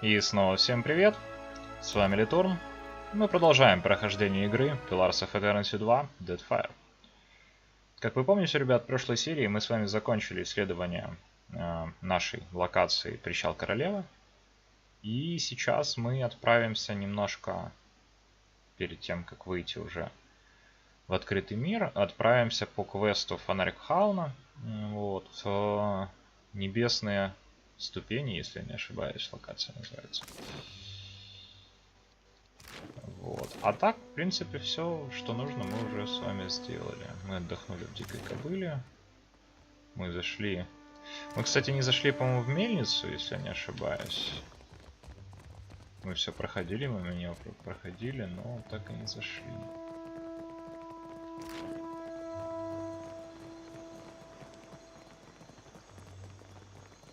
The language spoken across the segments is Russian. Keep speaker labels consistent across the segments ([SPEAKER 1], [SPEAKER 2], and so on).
[SPEAKER 1] И снова всем привет, с вами Литурн. Мы продолжаем прохождение игры Pillars of Eternity 2 Deadfire. Как вы помните, ребят, в прошлой серии мы с вами закончили исследование нашей локации Причал Королевы. И сейчас мы отправимся немножко, перед тем как выйти уже в открытый мир, отправимся по квесту Фонарь Кхауна, вот, в небесные ступени, если я не ошибаюсь, локация называется. Вот. А так, в принципе, все, что нужно, мы уже с вами сделали. Мы отдохнули в Дикой Кобыле. Мы зашли... Мы, кстати, не зашли, по-моему, в мельницу, если я не ошибаюсь. Мы все проходили, мы меня проходили, но так и не зашли.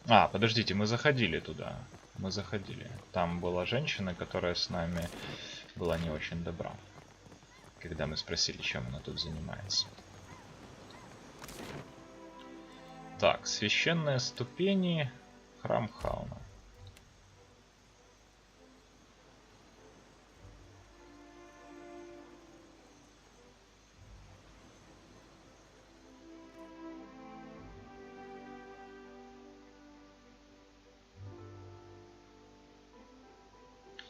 [SPEAKER 1] А, подождите, мы заходили туда. Мы заходили. Там была женщина, которая с нами была не очень добра. Когда мы спросили, чем она тут занимается. Так, священные ступени. Храм Хауна.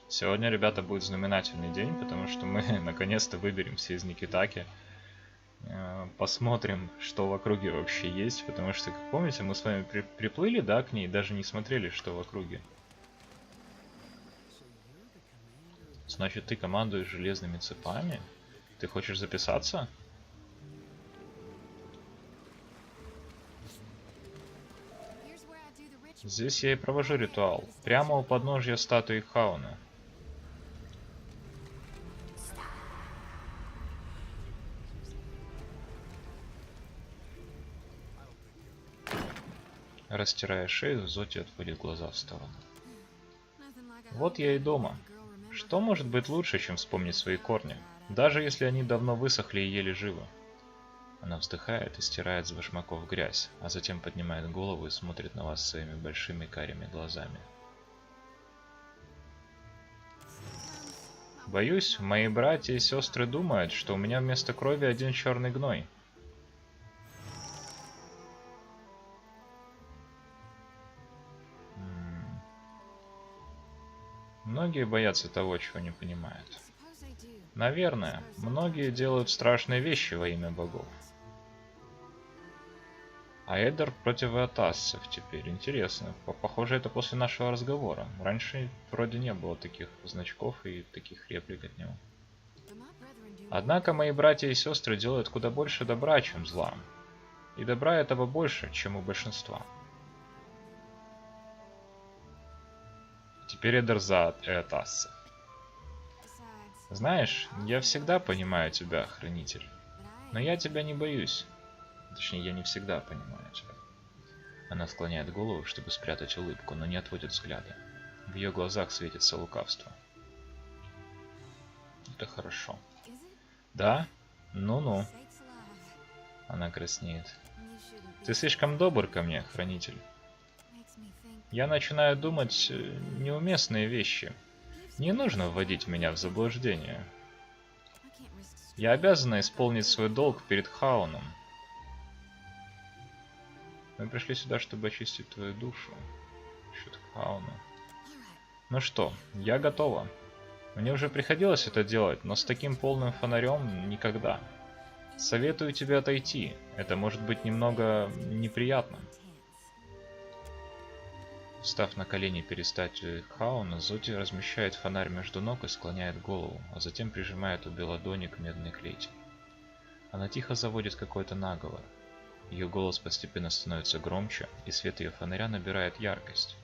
[SPEAKER 1] Сегодня, ребята, будет знаменательный день, потому что мы наконец-то выберемся из Никитаки. Посмотрим, что в округе вообще есть, потому что, как помните, мы с вами приплыли, да, к ней, даже не смотрели, что в округе. Значит, ты командуешь железными цепами? Ты хочешь записаться? Здесь я и провожу ритуал, прямо у подножья статуи Хауна. Растирая шею, Зоти отводит глаза в сторону. Вот я и дома. Что может быть лучше, чем вспомнить свои корни, даже если они давно высохли и еле живы? Она вздыхает и стирает с башмаков грязь, а затем поднимает голову и смотрит на вас своими большими карими глазами. Боюсь, мои братья и сестры думают, что у меня вместо крови один черный гной. Многие боятся того, чего не понимают. Наверное, многие делают страшные вещи во имя богов. А Эдер против атассов теперь. Интересно. Похоже, это после нашего разговора. Раньше вроде не было таких значков и таких реплик от него. Однако мои братья и сестры делают куда больше добра, чем зла. И добра этого больше, чем у большинства. Теперь Эдер за Атасса. Знаешь, я всегда понимаю тебя, Хранитель. Но я тебя не боюсь. Точнее, я не всегда понимаю тебя. Она склоняет голову, чтобы спрятать улыбку, но не отводит взгляда. В ее глазах светится лукавство. Это хорошо. Да? Ну-ну. Она краснеет. Ты слишком добр ко мне, Хранитель. Я начинаю думать неуместные вещи. Не нужно вводить меня в заблуждение. Я обязана исполнить свой долг перед Хауном. Мы пришли сюда, чтобы очистить твою душу. Счет Хауна. Ну что, я готова. Мне уже приходилось это делать, но с таким полным фонарем никогда. Советую тебе отойти. Это может быть немного неприятно. Встав на колени перед статуей Хауна, Зоти размещает фонарь между ног и склоняет голову, а затем прижимает обе ладони к медной клете. Она тихо заводит какой-то наговор. Ее голос постепенно становится громче, и свет ее фонаря набирает яркость.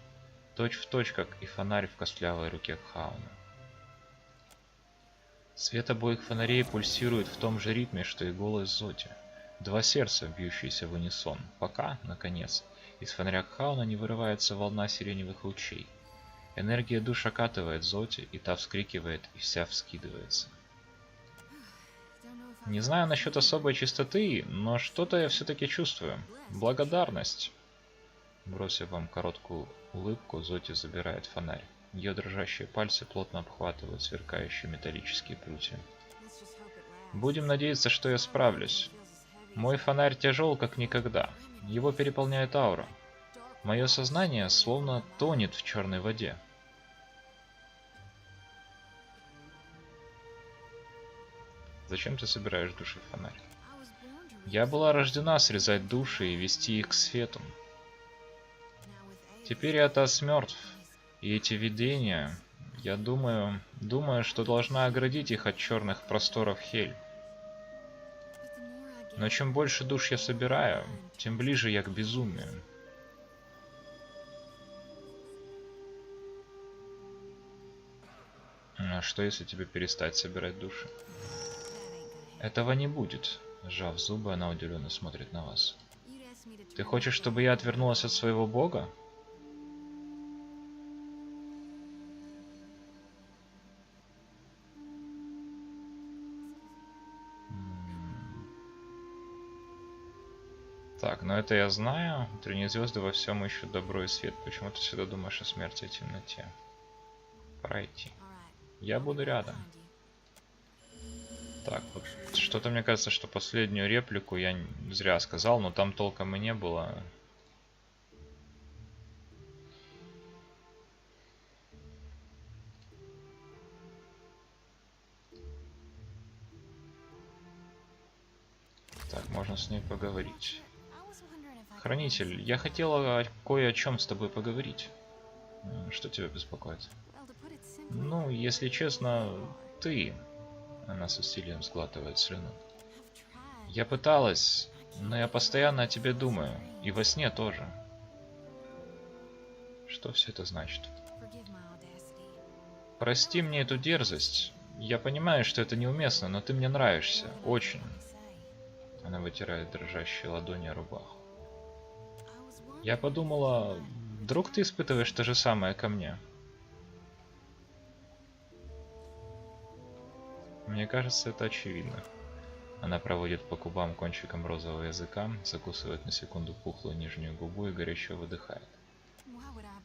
[SPEAKER 1] Точь в точь, как и фонарь в костлявой руке Хауна. Свет обоих фонарей пульсирует в том же ритме, что и голос Зоти. Два сердца, бьющиеся в унисон, пока, наконец, из фонаря Хауна не вырывается волна сиреневых лучей. Энергия душ окатывает Зоти, и та вскрикивает и вся вскидывается. Не знаю насчет особой чистоты, но что-то я все-таки чувствую. Благодарность. Бросив вам короткую улыбку, Зоти забирает фонарь. Ее дрожащие пальцы плотно обхватывают сверкающие металлические прутья. Будем надеяться, что я справлюсь. Мой фонарь тяжел как никогда. Его переполняет аура. Мое сознание словно тонет в черной воде. Зачем ты собираешь души в фонарь? Я была рождена срезать души и вести их к свету. Теперь я Атас мертв, и эти видения, я думаю, что должна оградить их от черных просторов Хель. Но чем больше душ я собираю, тем ближе я к безумию. А что если тебе перестать собирать души? Этого не будет. Сжав зубы, она удивленно смотрит на вас. Ты хочешь, чтобы я отвернулась от своего бога? Так, ну это я знаю. Утренние звезды во всем ищут добро и свет. Почему ты всегда думаешь о смерти и темноте? Пора идти. Я буду рядом. Так, вот что-то мне кажется, что последнюю реплику я зря сказал, но там толком и не было. Так, можно с ней поговорить. Хранитель, я хотела кое о чем с тобой поговорить. Что тебя беспокоит? Ну, если честно, ты... Она с усилием сглатывает слюну. Я пыталась, но я постоянно о тебе думаю. И во сне тоже. Что все это значит? Прости мне эту дерзость. Я понимаю, что это неуместно, но ты мне нравишься. Очень. Она вытирает дрожащие ладони о рубаху. Я подумала, вдруг ты испытываешь то же самое ко мне? Мне кажется, это очевидно. Она проводит по губам кончиком розового языка, закусывает на секунду пухлую нижнюю губу и горячо выдыхает.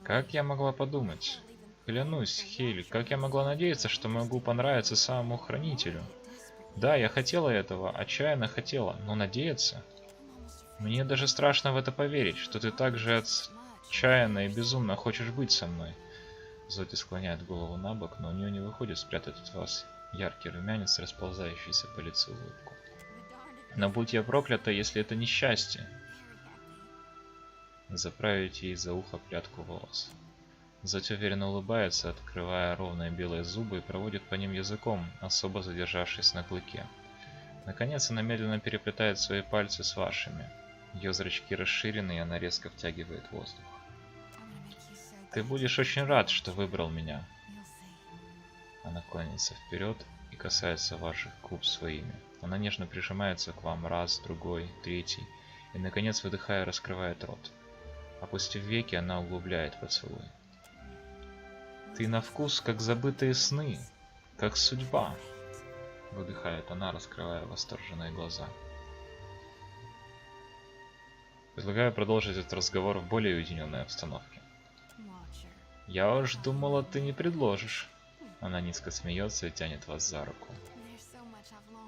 [SPEAKER 1] Как я могла подумать? Клянусь, Хейли, как я могла надеяться, что могу понравиться самому хранителю? Да, я хотела этого, отчаянно хотела, но надеяться? Мне даже страшно в это поверить, что ты так же отчаянно и безумно хочешь быть со мной. Зоти склоняет голову на бок, но у нее не выходит спрятать от вас яркий румянец, расползающийся по лицу улыбку. Но будь я проклята, если это несчастье. Заправить ей за ухо прядку волос. Зоти уверенно улыбается, открывая ровные белые зубы и проводит по ним языком, особо задержавшись на клыке. Наконец она медленно переплетает свои пальцы с вашими. Ее зрачки расширены, и она резко втягивает воздух. Ты будешь очень рад, что выбрал меня. Она клонится вперед и касается ваших губ своими. Она нежно прижимается к вам раз, другой, третий, и наконец, выдыхая, раскрывает рот. Опустив веки, она углубляет поцелуй. Ты на вкус, как забытые сны, как судьба, выдыхает она, раскрывая восторженные глаза. Предлагаю продолжить этот разговор в более уединенной обстановке. Я уж думала, ты не предложишь. Она низко смеется и тянет вас за руку.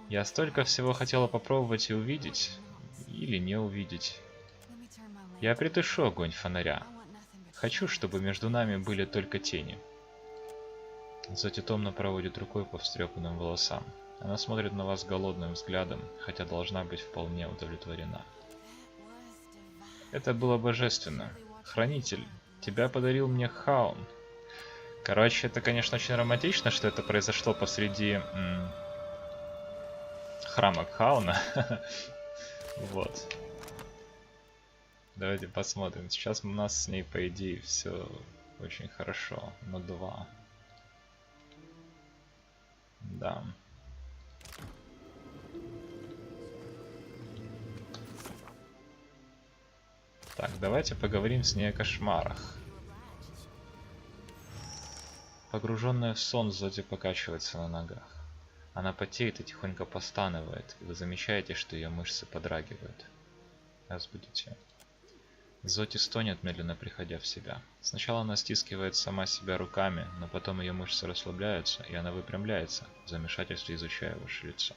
[SPEAKER 1] Я столько всего хотела попробовать и увидеть, или не увидеть. Я притушу огонь фонаря. Хочу, чтобы между нами были только тени. Зоти томно проводит рукой по встрепанным волосам. Она смотрит на вас голодным взглядом, хотя должна быть вполне удовлетворена. Это было божественно. Хранитель, тебя подарил мне Хаун. Короче, это, конечно, очень романтично, что это произошло посреди храма Хауна. Вот. Давайте посмотрим. Сейчас у нас с ней, по идее, все очень хорошо. На 2. Да. Так, давайте поговорим с ней о кошмарах. Погруженная в сон, Зоти покачивается на ногах. Она потеет и тихонько постанывает, и вы замечаете, что ее мышцы подрагивают. Разбудите. Зоти стонет, медленно приходя в себя. Сначала она стискивает сама себя руками, но потом ее мышцы расслабляются, и она выпрямляется, в замешательстве изучая ваше лицо.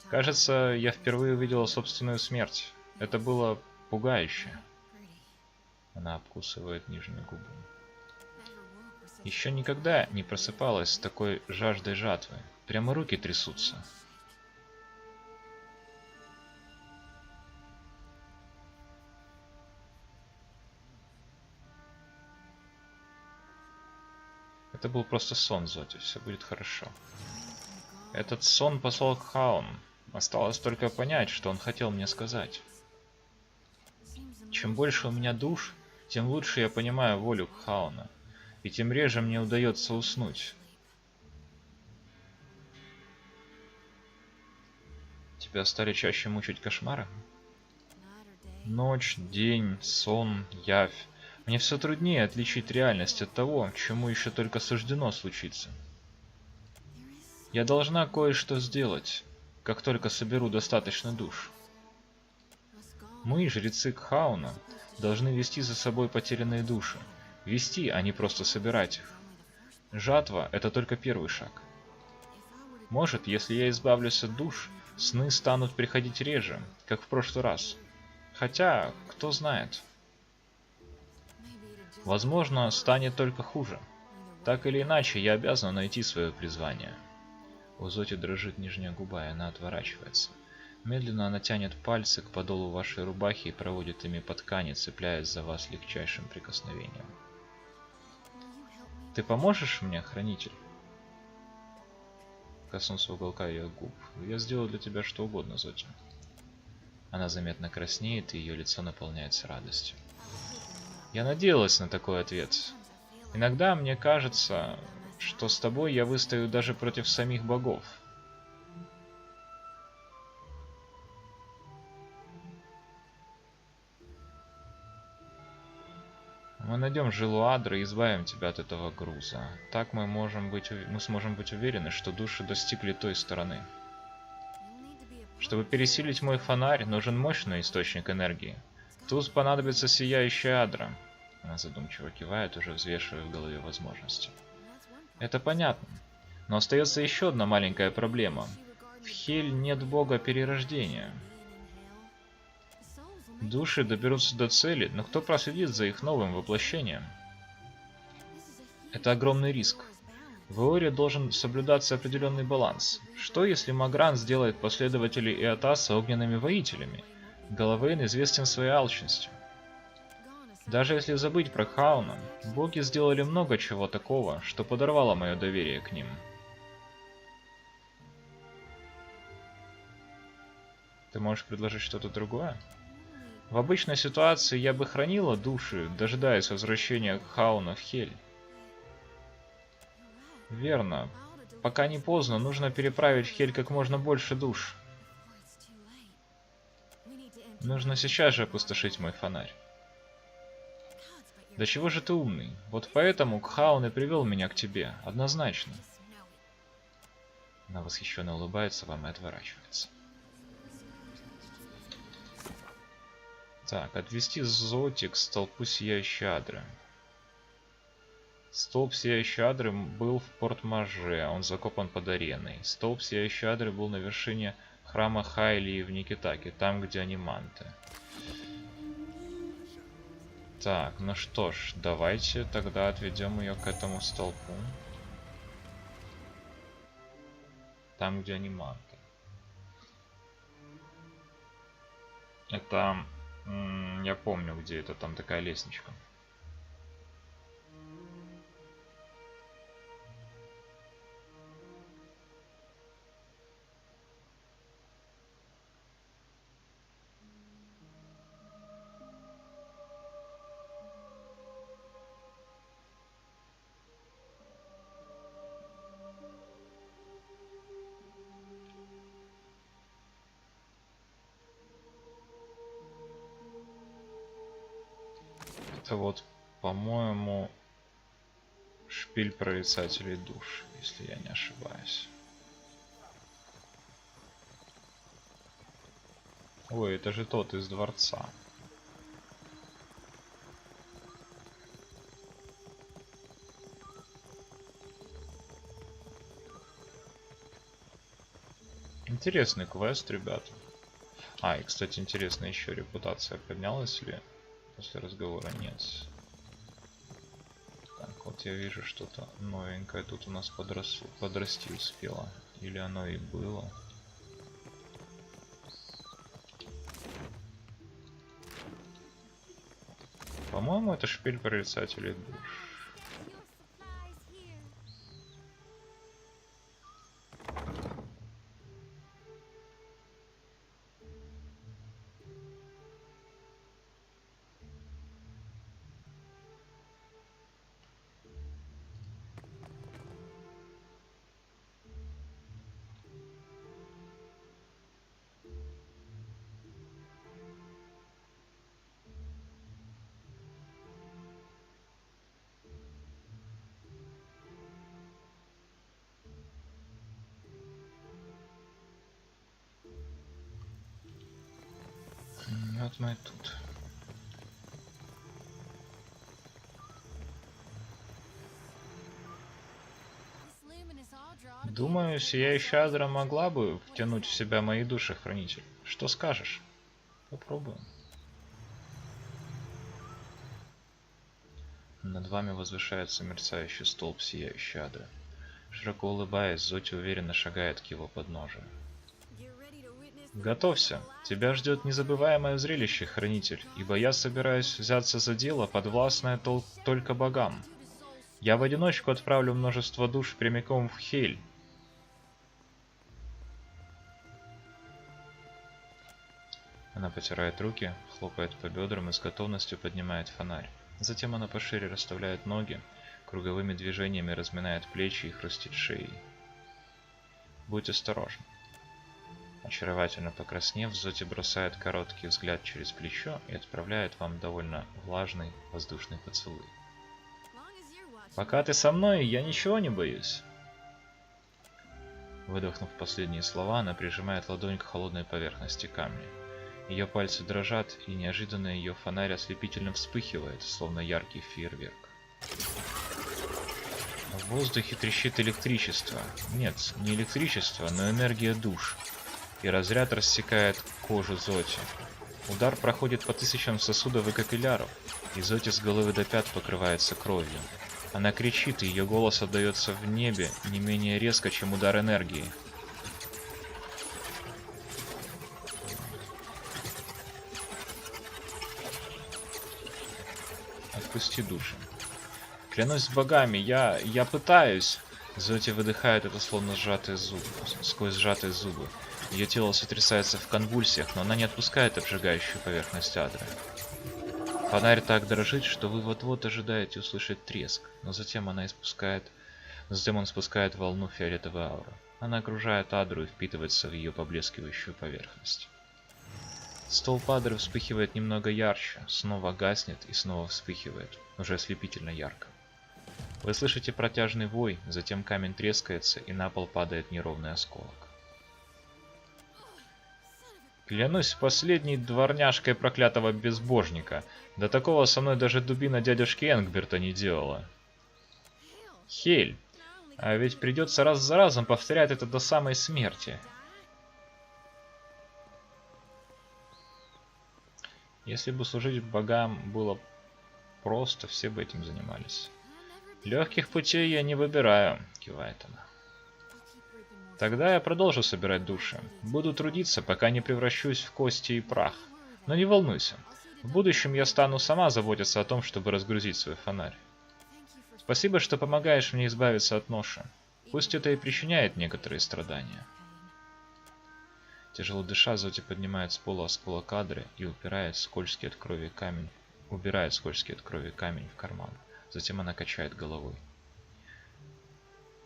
[SPEAKER 1] Кажется, я впервые увидела собственную смерть. Это было пугающе. Она обкусывает нижнюю губу. Еще никогда не просыпалась с такой жаждой жатвы. Прямо руки трясутся. Это был просто сон, Зоти. Все будет хорошо. Этот сон послал Кхаун. Осталось только понять, что он хотел мне сказать. Чем больше у меня душ, тем лучше я понимаю волю Кхауна. И тем реже мне удается уснуть. Тебя стали чаще мучить кошмары? Ночь, день, сон, явь. Мне все труднее отличить реальность от того, чему еще только суждено случиться. Я должна кое-что сделать, как только соберу достаточно душ. Мы, жрецы Кхауна, должны вести за собой потерянные души. Вести, а не просто собирать их. Жатва – это только первый шаг. Может, если я избавлюсь от душ, сны станут приходить реже, как в прошлый раз. Хотя, кто знает. Возможно, станет только хуже. Так или иначе, я обязан найти свое призвание. У Зоти дрожит нижняя губа, и она отворачивается. Медленно она тянет пальцы к подолу вашей рубахи и проводит ими по ткани, цепляясь за вас легчайшим прикосновением. Ты поможешь мне, хранитель? Коснулся уголка ее губ. Я сделаю для тебя что угодно, Зоти. Она заметно краснеет, и ее лицо наполняется радостью. Я надеялась на такой ответ. Иногда мне кажется, что с тобой я выстою даже против самих богов. Мы найдем жилу Адры и избавим тебя от этого груза. Так мы сможем быть уверены, что души достигли той стороны. Чтобы пересилить мой фонарь, нужен мощный источник энергии. Тут понадобится сияющая Адра. Она задумчиво кивает, уже взвешивая в голове возможности. Это понятно. Но остается еще одна маленькая проблема. В Хель нет бога перерождения. Души доберутся до цели, но кто проследит за их новым воплощением? Это огромный риск. В Эоре должен соблюдаться определенный баланс. Что если Магран сделает последователей Эотаса огненными воителями? Галавейн известен своей алчностью. Даже если забыть про Кхауна, боги сделали много чего такого, что подорвало мое доверие к ним. Ты можешь предложить что-то другое? В обычной ситуации я бы хранила души, дожидаясь возвращения Кхауна в Хель. Верно. Пока не поздно, нужно переправить в Хель как можно больше душ. Нужно сейчас же опустошить мой фонарь. Да чего же ты умный? Вот поэтому Кхаун и привел меня к тебе, однозначно. Она восхищенно улыбается вам и отворачивается. Так, отвести Зоти к столпу Сияющей Адры. Столб Сияющей Адры был в Порт-Маже, он закопан под ареной. Столб Сияющей Адры был на вершине храма Хайли в Никитаке, там, где аниманты. Так, ну что ж, давайте тогда отведем ее к этому столпу. Там, где аниманты. Это... я помню, где это, там такая лестничка. Это вот, по-моему, шпиль прорицателей душ, если я не ошибаюсь. Ой, это же тот из дворца. Интересный квест, ребята. А, и, кстати, интересно, еще репутация поднялась ли после разговора? Нет. Так, вот я вижу что-то новенькое тут у нас подрасти успело. Или оно и было. По-моему, это шпиль прорицателей душ. Вот мы тут. Думаю, сияющая адра могла бы втянуть в себя мои души, хранитель. Что скажешь? Попробуем. Над вами возвышается мерцающий столб сияющей адры. Широко улыбаясь, Зоти уверенно шагает к его подножию. Готовься, тебя ждет незабываемое зрелище, хранитель, ибо я собираюсь взяться за дело, подвластное только богам. Я в одиночку отправлю множество душ прямиком в Хель. Она потирает руки, хлопает по бедрам и с готовностью поднимает фонарь. Затем она пошире расставляет ноги, круговыми движениями разминает плечи и хрустит шеей. Будь осторожен. Очаровательно покраснев, Зоти бросает короткий взгляд через плечо и отправляет вам довольно влажный воздушный поцелуй. Пока ты со мной, я ничего не боюсь. Выдохнув последние слова, она прижимает ладонь к холодной поверхности камня. Ее пальцы дрожат, и неожиданно ее фонарь ослепительно вспыхивает, словно яркий фейерверк. В воздухе трещит электричество. Нет, не электричество, но энергия душ. И разряд рассекает кожу Зоти. Удар проходит по тысячам сосудов и капилляров, и Зоти с головы до пят покрывается кровью. Она кричит, и ее голос отдается в небе не менее резко, чем удар энергии. Отпусти души. Клянусь богами, я пытаюсь. Зоти выдыхает это словно сквозь сжатые зубы. Ее тело сотрясается в конвульсиях, но она не отпускает обжигающую поверхность адры. Фонарь так дрожит, что вы вот-вот ожидаете услышать треск, но затем он спускает волну фиолетовой ауры. Она окружает адру и впитывается в ее поблескивающую поверхность. Столб адры вспыхивает немного ярче, снова гаснет и снова вспыхивает, уже ослепительно ярко. Вы слышите протяжный вой, затем камень трескается и на пол падает неровный осколок. Клянусь последней дворняжкой проклятого безбожника. До такого со мной даже дубина дядюшки Энгберта не делала. Хель, а ведь придется раз за разом повторять это до самой смерти. Если бы служить богам было просто, все бы этим занимались. Легких путей я не выбираю, кивает она. Тогда я продолжу собирать души. Буду трудиться, пока не превращусь в кости и прах. Но не волнуйся. В будущем я стану сама заботиться о том, чтобы разгрузить свой фонарь. Спасибо, что помогаешь мне избавиться от ноши. Пусть это и причиняет некоторые страдания. Тяжело дыша, Зоти поднимает с пола осколок адры и убирает скользкий от крови камень в карман. Затем она качает головой.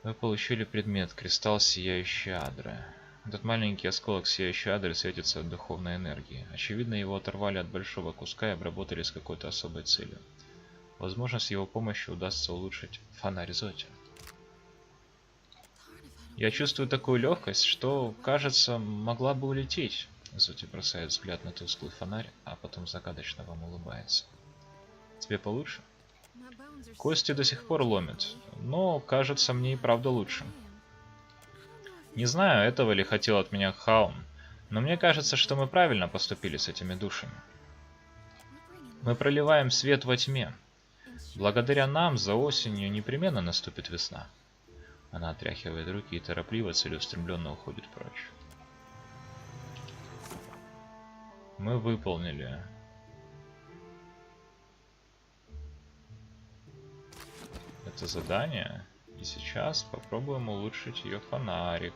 [SPEAKER 1] Вы получили предмет кристалл сияющей адры. Этот маленький осколок сияющей адры светится от духовной энергии. Очевидно, его оторвали от большого куска и обработали с какой-то особой целью. Возможно, с его помощью удастся улучшить фонарь Зоти. Я чувствую такую легкость, что, кажется, могла бы улететь. Зоти бросает взгляд на тусклый фонарь, а потом загадочно вам улыбается. Тебе получше? Кости до сих пор ломят, но, кажется, мне и правда лучше. Не знаю, этого ли хотел от меня Хаун, но мне кажется, что мы правильно поступили с этими душами. Мы проливаем свет во тьме. Благодаря нам за осенью непременно наступит весна. Она отряхивает руки и торопливо, целеустремленно уходит прочь. Мы выполнили это задание. И сейчас попробуем улучшить ее фонарик.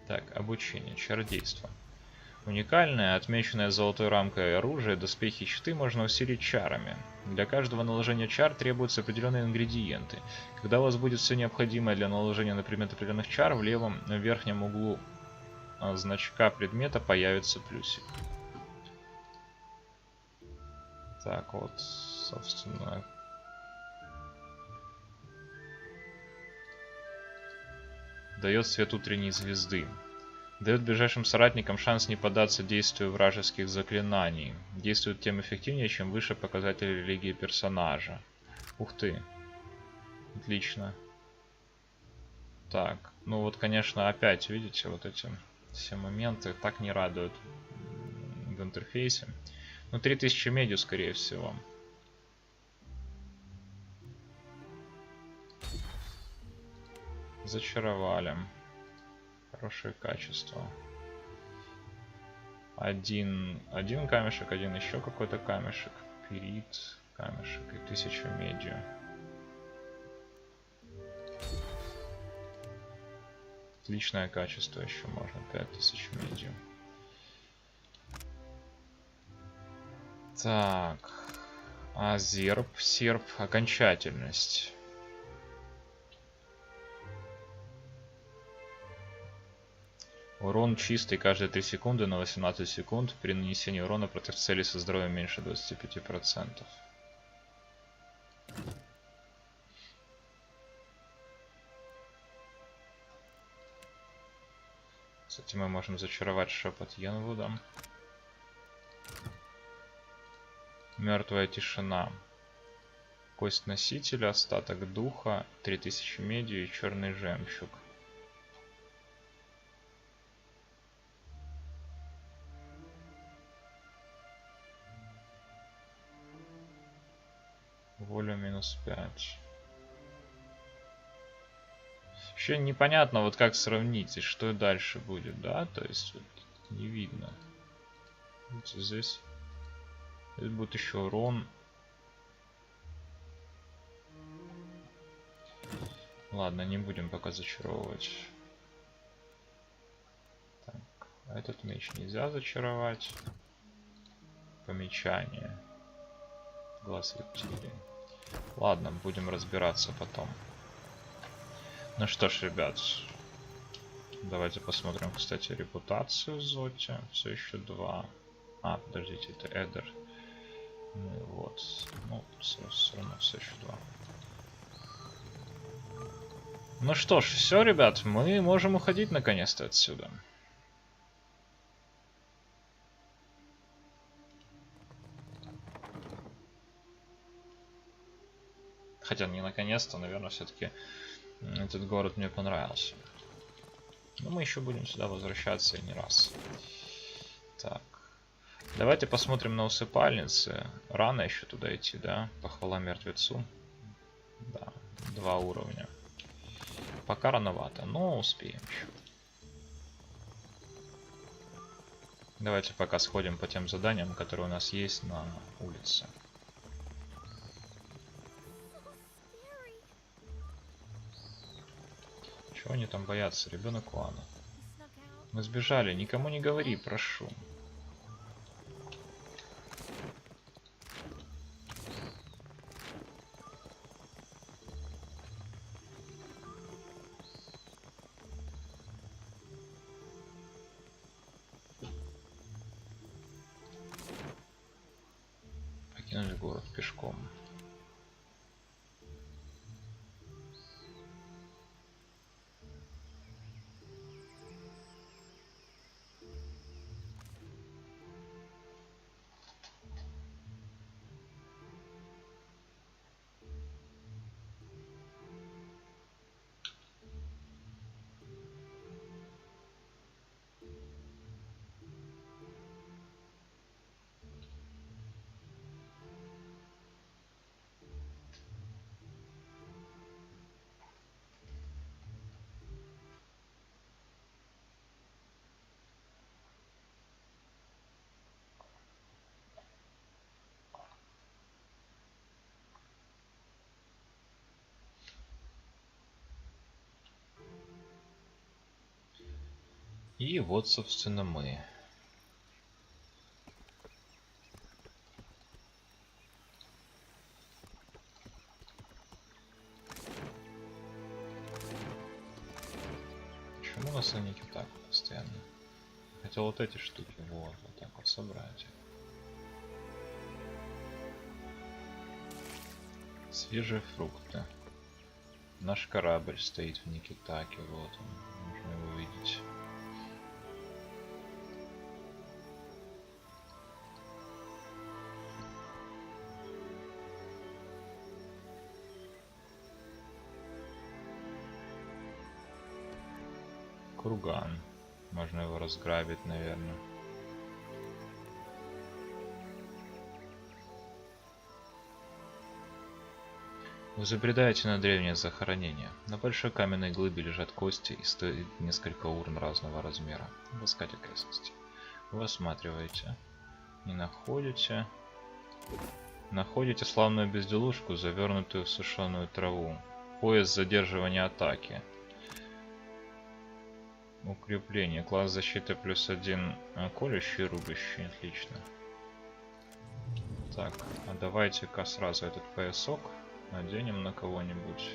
[SPEAKER 1] Так, обучение, чародейство. Уникальное, отмеченное золотой рамкой оружие, доспехи и щиты можно усилить чарами. Для каждого наложения чар требуются определенные ингредиенты. Когда у вас будет все необходимое для наложения на предмет определенных чар, в левом верхнем углу значка предмета появится плюсик. Так вот, собственно. Дает свет утренней звезды. Дает ближайшим соратникам шанс не поддаться действию вражеских заклинаний. Действует тем эффективнее, чем выше показатели религии персонажа. Ух ты. Отлично. Так, ну вот, конечно, опять, видите, вот эти все моменты так не радуют в интерфейсе. Ну, 3000 медью, скорее всего. Зачаровали. Хорошее качество. Один камешек, один еще какой-то камешек. Пирит, камешек и 1000 медью. Отличное качество еще можно. 5000 медью. Так. Серп, окончательность. Урон чистый каждые 3 секунды на 18 секунд. При нанесении урона против цели со здоровьем меньше 25%. Кстати, мы можем зачаровать шепот Янвуда. Мертвая тишина. Кость носителя, остаток духа, 3000 медью и черный жемчуг. Воля минус 5. Еще непонятно, вот как сравнить и что дальше будет, да? То есть вот, не видно. Вот здесь будет еще урон. Ладно, не будем пока зачаровывать. Так, этот меч нельзя зачаровать. Помечание. Глаз рептилии. Ладно, будем разбираться потом. Ну что ж, ребят. Давайте посмотрим, кстати, репутацию Зоти. Все еще 2. А, подождите, это Эдер. Ну вот. Ну, все равно все еще 2. Ну что ж, все, ребят, мы можем уходить наконец-то отсюда. Хотя не наконец-то, наверное, все-таки этот город мне понравился. Но мы еще будем сюда возвращаться и не раз. Так. Давайте посмотрим на усыпальницы. Рано еще туда идти, да? Похвала мертвецу. Да, 2 уровня. Пока рановато, но успеем еще. Давайте пока сходим по тем заданиям, которые у нас есть на улице. Чего они там боятся? Ребенок клана. Мы сбежали, никому не говори, прошу. Покинули город пешком. И вот, собственно, мы. Почему у нас они так постоянно? Хотел вот эти штуки, вот так вот собрать. Свежие фрукты. Наш корабль стоит в Никитаке, вот он, можно его видеть. Курган. Можно его разграбить, наверное. Вы забредаете на древнее захоронение. На большой каменной глыбе лежат кости и стоит несколько урн разного размера. Обыскать окрестности. Вы осматриваете. И находите... Находите славную безделушку, завернутую в сушеную траву. Пояс задерживания атаки. Укрепление. Класс защиты +1 колющий и рубящий. Отлично. Так, а давайте-ка сразу этот поясок наденем на кого-нибудь.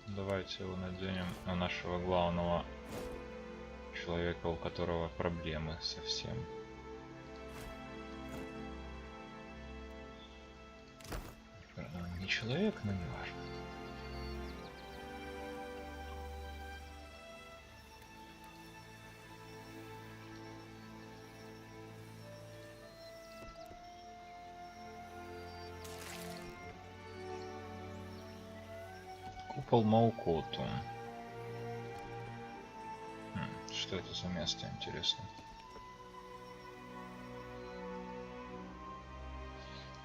[SPEAKER 1] Давайте его наденем на нашего главного человека, у которого проблемы совсем. Не человек, но не важно. Купол Маукоту. Что это за место, интересно?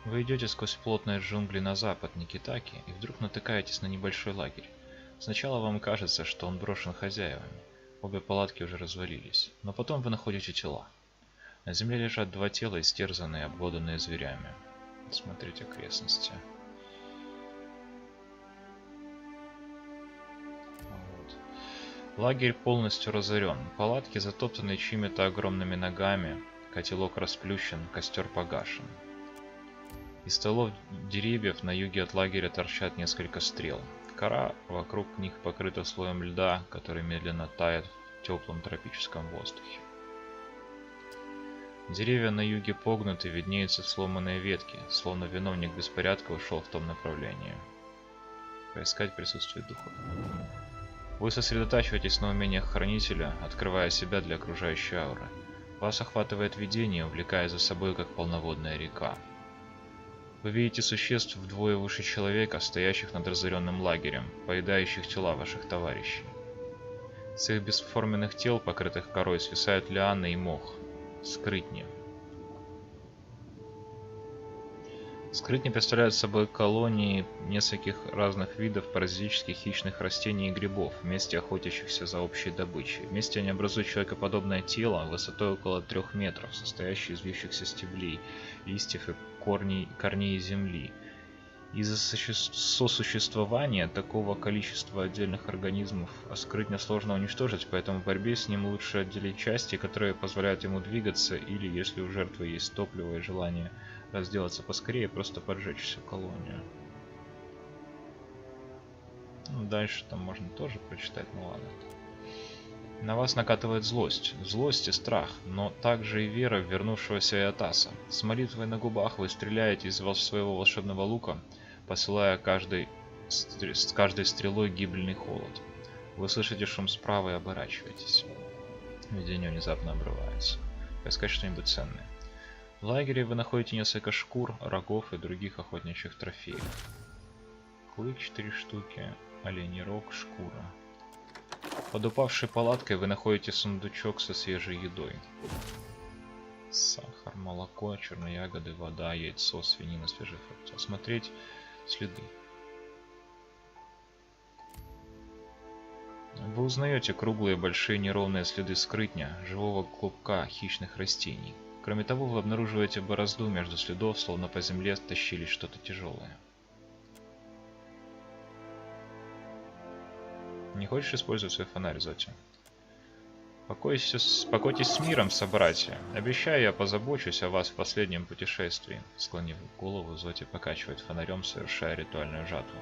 [SPEAKER 1] Вы идете сквозь плотные джунгли на запад Никитаки и вдруг натыкаетесь на небольшой лагерь. Сначала вам кажется, что он брошен хозяевами. Обе палатки уже развалились. Но потом вы находите тела. На земле лежат два тела, истерзанные и обглоданные зверями. Смотрите окрестности. Лагерь полностью разорен. Палатки затоптаны чьими-то огромными ногами. Котелок расплющен, костер погашен. Из стволов деревьев на юге от лагеря торчат несколько стрел. Кора вокруг них покрыта слоем льда, который медленно тает в теплом тропическом воздухе. Деревья на юге погнуты, виднеются сломанные ветки, словно виновник беспорядка ушел в том направлении. Поискать присутствие духов. Вы сосредотачиваетесь на умениях хранителя, открывая себя для окружающей ауры. Вас охватывает видение, увлекая за собой, как полноводная река. Вы видите существ вдвое выше человека, стоящих над разоренным лагерем, поедающих тела ваших товарищей. С их бесформенных тел, покрытых корой, свисают лианы и мох. Скрытни. Скрытни представляют собой колонии нескольких разных видов паразитических хищных растений и грибов, вместе охотящихся за общей добычей. Вместе они образуют человекоподобное тело высотой около 3 метров, состоящее из вьющихся стеблей, листьев и корней земли. Из-за сосуществования такого количества отдельных организмов скрытня сложно уничтожить, поэтому в борьбе с ним лучше отделить части, которые позволяют ему двигаться, или, если у жертвы есть топливо и желание разделаться поскорее, просто поджечь всю колонию. Ну, дальше там можно тоже прочитать, ну ладно. На вас накатывает злость. Злость и страх, но также и вера в вернувшегося Иотаса. С молитвой на губах вы стреляете из своего волшебного лука, посылая с каждой стрелой гибельный холод. Вы слышите шум справа и оборачиваетесь. Видение внезапно обрывается. Поискать что-нибудь ценное. В лагере вы находите несколько шкур, рогов и других охотничьих трофеев. Клык 4 штуки, оленей рог, шкура. Под упавшей палаткой вы находите сундучок со свежей едой. Сахар, молоко, черные ягоды, вода, яйцо, свинина, свежие фрукты. Осмотреть следы. Вы узнаете круглые, большие, неровные следы скрытня, живого клубка хищных растений. Кроме того, вы обнаруживаете борозду между следов, словно по земле тащили что-то тяжелое. Не хочешь использовать свой фонарь, Зоти? Покойтесь с миром, собратья. Обещаю, я позабочусь о вас в последнем путешествии. Склонив голову, Зоти покачивает фонарем, совершая ритуальную жатву.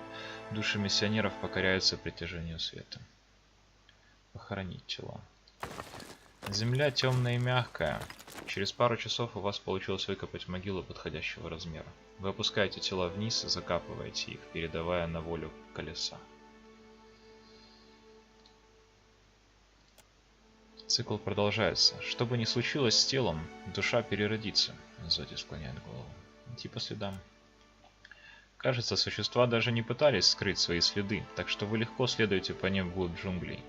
[SPEAKER 1] Души миссионеров покоряются притяжению света. Похоронить тела. Земля темная и мягкая. Через пару часов у вас получилось выкопать могилу подходящего размера. Вы опускаете тела вниз и закапываете их, передавая на волю колеса. Цикл продолжается. Что бы ни случилось с телом, душа переродится. Зоти склоняет голову. Идти по следам. Кажется, существа даже не пытались скрыть свои следы, так что вы легко следуете по ним вглубь джунглей.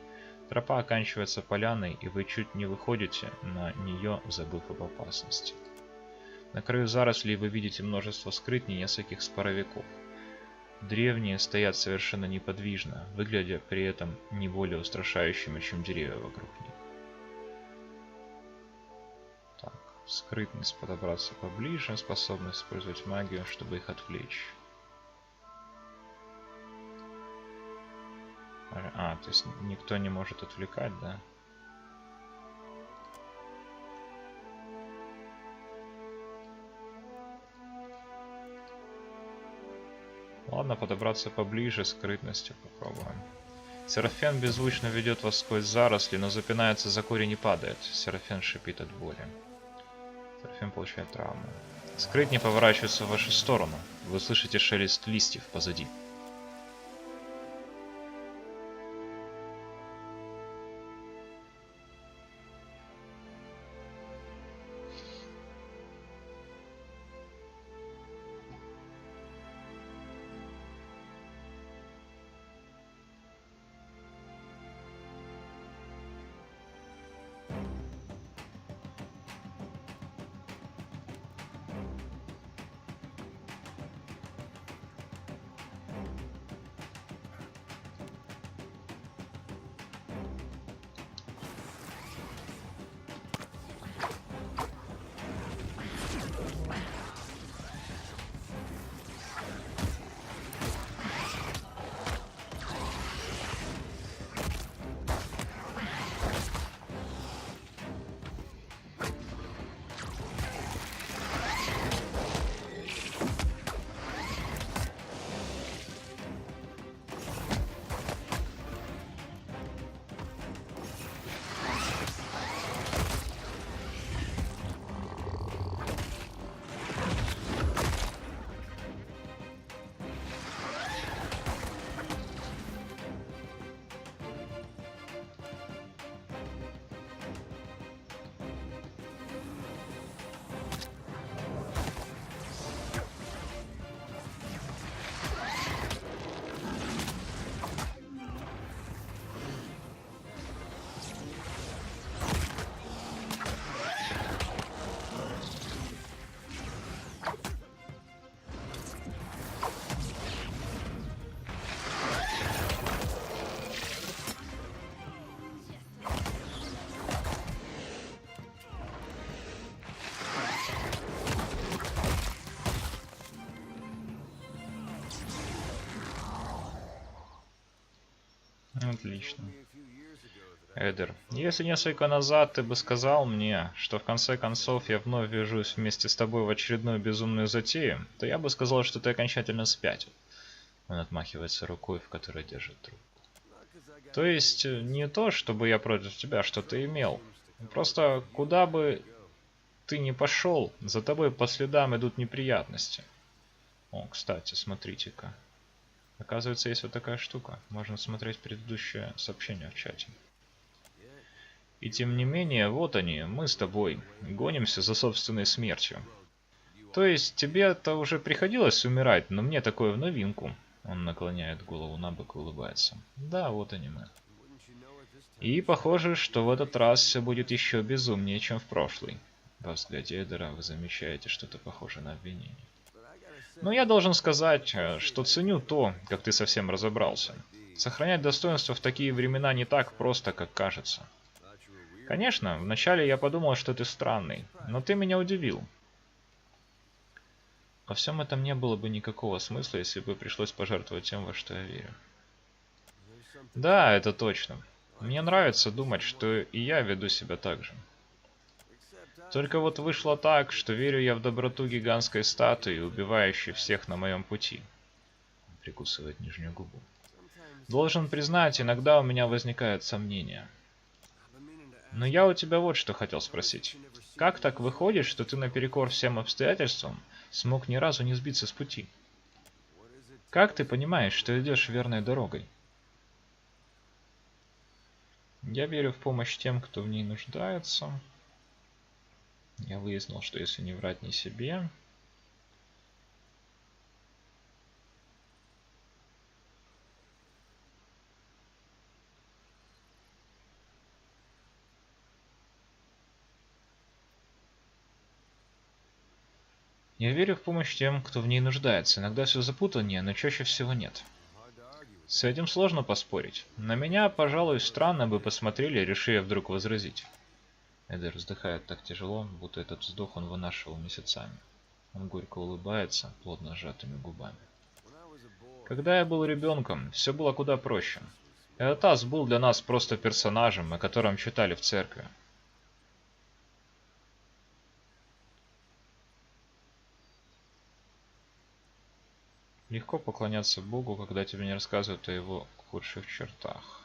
[SPEAKER 1] Тропа оканчивается поляной, и вы чуть не выходите на нее, забыв об опасности. На краю зарослей вы видите множество скрытней и нескольких споровиков. Древние стоят совершенно неподвижно, выглядя при этом не более устрашающими, чем деревья вокруг них. Так, скрытность подобраться поближе, способность использовать магию, чтобы их отвлечь. То есть никто не может отвлекать, да? Ладно, подобраться поближе, скрытностью попробуем. Серафен беззвучно ведет вас сквозь заросли, но запинается за корень и падает. Серафен шипит от боли. Серафен получает травму. Скрытни поворачиваются в вашу сторону. Вы слышите шелест листьев позади. Отлично. Эдер, если несколько назад ты бы сказал мне, что в конце концов я вновь вяжусь вместе с тобой в очередную безумную затею, то я бы сказал, что ты окончательно спятил. Он отмахивается рукой, в которой держит трубку. То есть, не то, чтобы я против тебя что-то имел. Просто, куда бы ты ни пошел, за тобой по следам идут неприятности. О, кстати, смотрите-ка. Оказывается, есть вот такая штука. Можно смотреть предыдущее сообщение в чате. И тем не менее, вот они, мы с тобой, гонимся за собственной смертью. То есть, тебе-то уже приходилось умирать, но мне такое в новинку. Он наклоняет голову на бок и улыбается. Да, вот они мы. И похоже, что в этот раз все будет еще безумнее, чем в прошлый. Во взгляде Эдера вы замечаете что-то похожее на обвинение. Но я должен сказать, что ценю то, как ты совсем разобрался. Сохранять достоинство в такие времена не так просто, как кажется. Конечно, вначале я подумал, что ты странный, но ты меня удивил. Во всем этом не было бы никакого смысла, если бы пришлось пожертвовать тем, во что я верю. Да, это точно. Мне нравится думать, что и я веду себя так же. Только вот вышло так, что верю я в доброту гигантской статуи, убивающей всех на моем пути. Прикусывает нижнюю губу. Должен признать, иногда у меня возникают сомнения. Но я у тебя вот что хотел спросить. Как так выходит, что ты наперекор всем обстоятельствам смог ни разу не сбиться с пути? Как ты понимаешь, что идешь верной дорогой? Я верю в помощь тем, кто в ней нуждается. Я выяснил, что если не врать не себе... Я верю в помощь тем, кто в ней нуждается. Иногда все запутаннее, но чаще всего нет. С этим сложно поспорить. На меня, пожалуй, странно бы посмотрели, решив я вдруг возразить. Эдер вздыхает так тяжело, будто этот вздох он вынашивал месяцами. Он горько улыбается, плотно сжатыми губами. Когда я был ребенком, все было куда проще. Эотас был для нас просто персонажем, о котором читали в церкви. Легко поклоняться Богу, когда тебе не рассказывают о его худших чертах.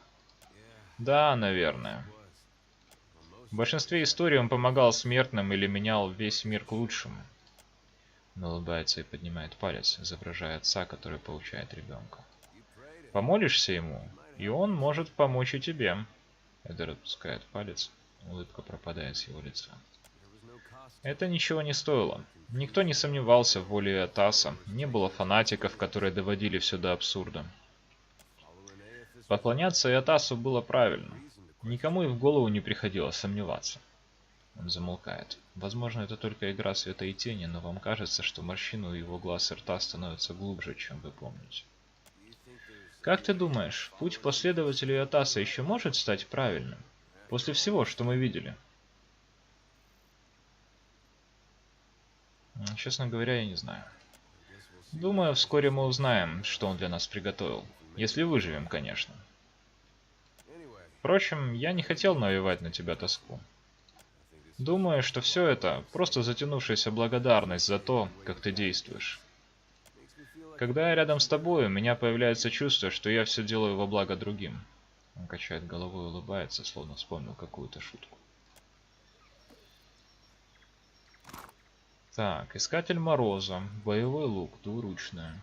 [SPEAKER 1] Да, наверное. В большинстве историй он помогал смертным или менял весь мир к лучшему. Он улыбается и поднимает палец, изображая отца, который получает ребенка. Помолишься ему, и он может помочь и тебе. Эдер отпускает палец, улыбка пропадает с его лица. Это ничего не стоило. Никто не сомневался в воле Атаса, не было фанатиков, которые доводили все до абсурда. Поклоняться Иотасу было правильно. Никому и в голову не приходило сомневаться. Он замолкает. Возможно, это только игра света и тени, но вам кажется, что морщины у его глаз и рта становятся глубже, чем вы помните. Как ты думаешь, путь последователей Иотаса еще может стать правильным? После всего, что мы видели? Честно говоря, я не знаю. Думаю, вскоре мы узнаем, что он для нас приготовил. Если выживем, конечно. Впрочем, я не хотел навевать на тебя тоску. Думаю, что все это просто затянувшаяся благодарность за то, как ты действуешь. Когда я рядом с тобой, у меня появляется чувство, что я все делаю во благо другим. Он качает головой и улыбается, словно вспомнил какую-то шутку. Так, Искатель Мороза. Боевой лук, двуручная.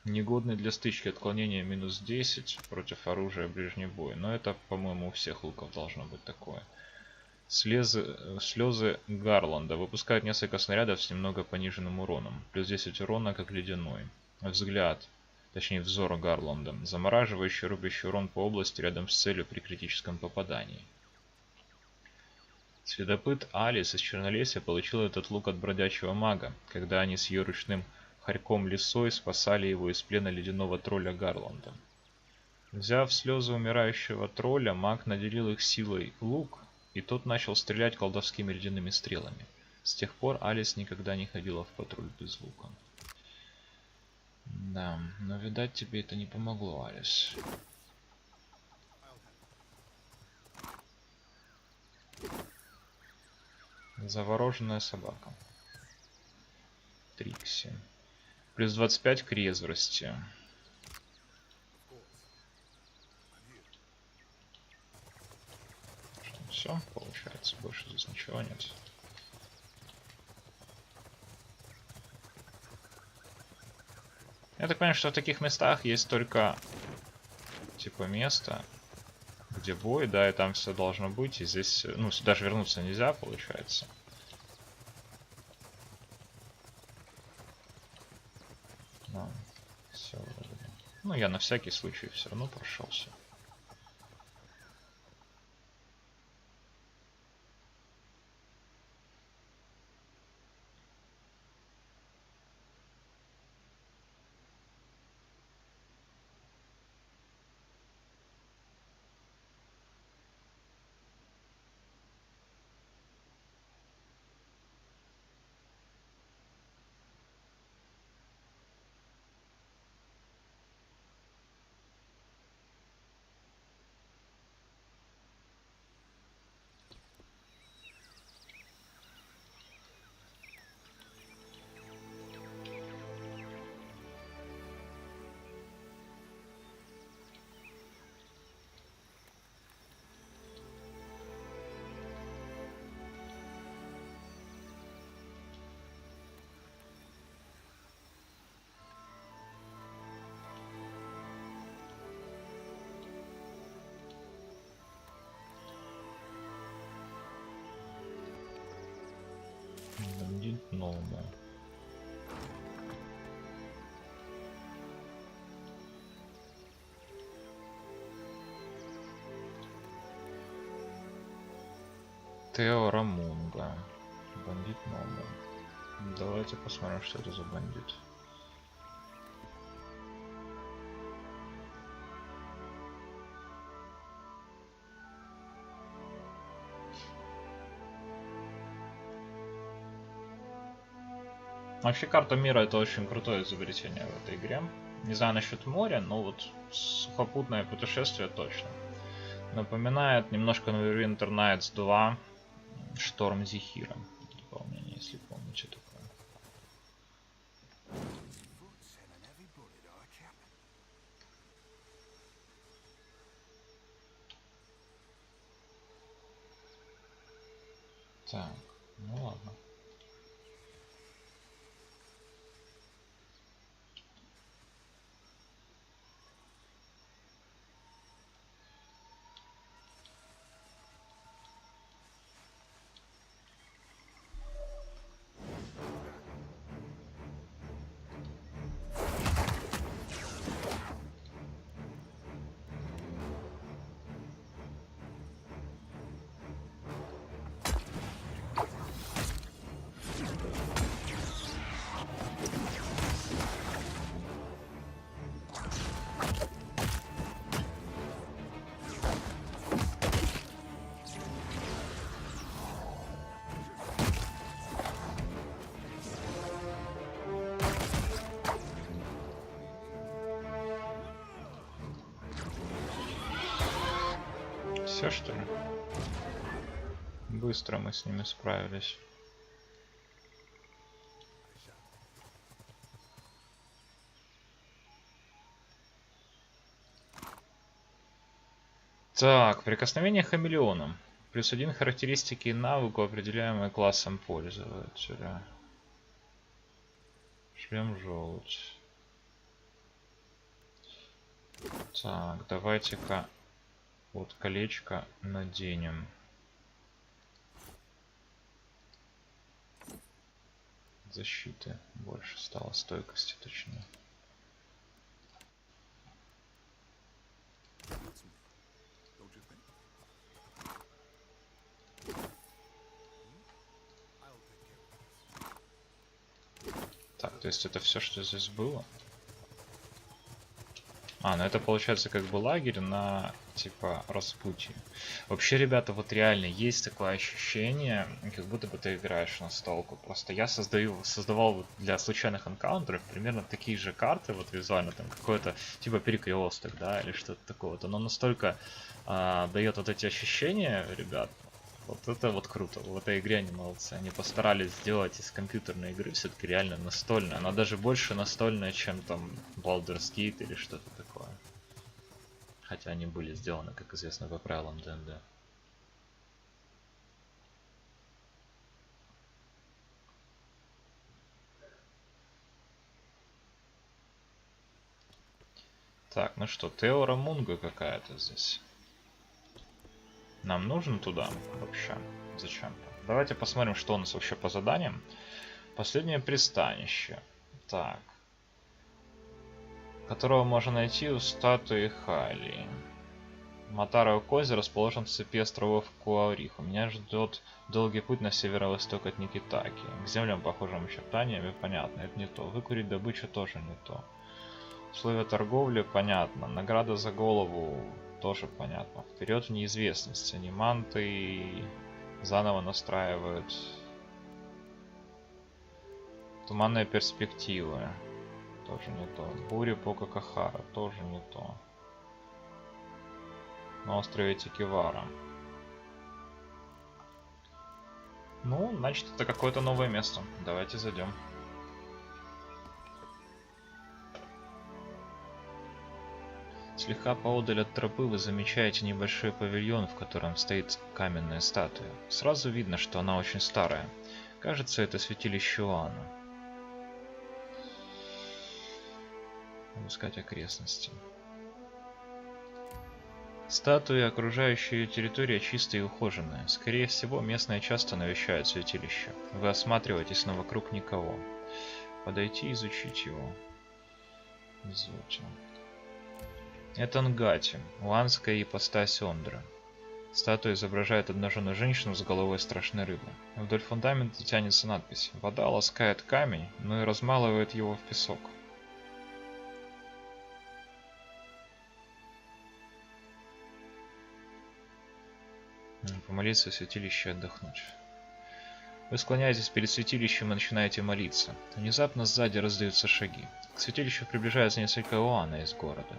[SPEAKER 1] Негодный для стычки, отклонение минус 10 против оружия ближний бой. Но это, по-моему, у всех луков должно быть такое. Слезы Гарланда. Выпускают несколько снарядов с немного пониженным уроном. Плюс 10 урона, как ледяной. Взгляд. Точнее, взор Гарланда. Замораживающий, рубящий урон по области рядом с целью при критическом попадании. Следопыт Алис из Чернолесья получил этот лук от бродячего мага, когда они с ее ручным хорьком лисой спасали его из плена ледяного тролля Гарланда. Взяв слезы умирающего тролля, маг наделил их силой лук, и тот начал стрелять колдовскими ледяными стрелами. С тех пор Алис никогда не ходила в патруль без лука. Да, но видать тебе это не помогло, Алис. Завороженная собака. Трикси. Плюс 25 к резвости. Все, получается, больше здесь ничего нет. Я так понимаю, что в таких местах есть только типа место, где бой, да, и там все должно быть, и здесь, ну, сюда же вернуться нельзя, получается. Да, все. Ну, я на всякий случай все равно прошелся. по-новому. Тео Рамунга. Бандит Ному. Давайте посмотрим, что это за бандит. Вообще карта мира это очень крутое изобретение в этой игре. Не знаю насчет моря, но вот сухопутное путешествие точно. Напоминает немножко Neverwinter Nights 2 Шторм Зефира. Дополнение, если помните такое. Так, ну ладно. Все что ли? Быстро мы с ними справились. Так, прикосновение хамелеоном. +1 характеристики и навыку, определяемые классом пользователя. Шлем желудь. Так, давайте-ка вот колечко наденем. Защиты больше стало, стойкости точнее. Так, то есть это все, что здесь было? А, ну это получается как бы лагерь на типа распутье. Вообще, ребята, вот реально есть такое ощущение, как будто бы ты играешь на столку. Просто я создавал вот для случайных энкаунтеров примерно такие же карты, вот визуально, там какой-то типа перекресток, да, или что-то такое. Вот оно настолько дает вот эти ощущения, ребят. Вот это вот круто. В этой игре они молодцы. Они постарались сделать из компьютерной игры все-таки реально настольная. Она даже больше настольная, чем там Baldur's Gate или что-то такое. Хотя они были сделаны, как известно, по правилам ДНД. Так, ну что, Теора Мунга какая-то здесь. Нам нужно туда вообще? Зачем-то? Давайте посмотрим, что у нас вообще по заданиям. Последнее пристанище. Так. Которого можно найти у статуи Хали. Матаро Кози расположен в цепи островов Куауриху. Меня ждет долгий путь на северо-восток от Никитаки. К землям, похожим очертаниями, понятно, это не то. Выкурить добычу тоже не то. Условия торговли, понятно. Награда за голову тоже понятно. Вперед в неизвестность. Аниманты заново настраивают. Туманные перспективы. Тоже не то. Бури Покакахара. Тоже не то. На острове Тикивара. Ну, значит, это какое-то новое место. Давайте зайдем. Слегка поодаль от тропы вы замечаете небольшой павильон, в котором стоит каменная статуя. Сразу видно, что она очень старая. Кажется, это святилище Оана. Искать окрестности. Статуи, окружающие ее территория, чистые и ухоженные. Скорее всего, местные часто навещают святилище. Вы осматриваетесь, но вокруг никого. Подойти и изучить его. Изучим. Это Нгати, уанская ипостась Ондра. Статуя изображает обнаженную женщину с головой страшной рыбы. Вдоль фундамента тянется надпись. Вода ласкает камень, но и размалывает его в песок. Помолиться в святилище и отдохнуть. Вы склоняетесь перед святилищем и начинаете молиться. Внезапно сзади раздаются шаги. К святилищу приближаются несколько оана из города.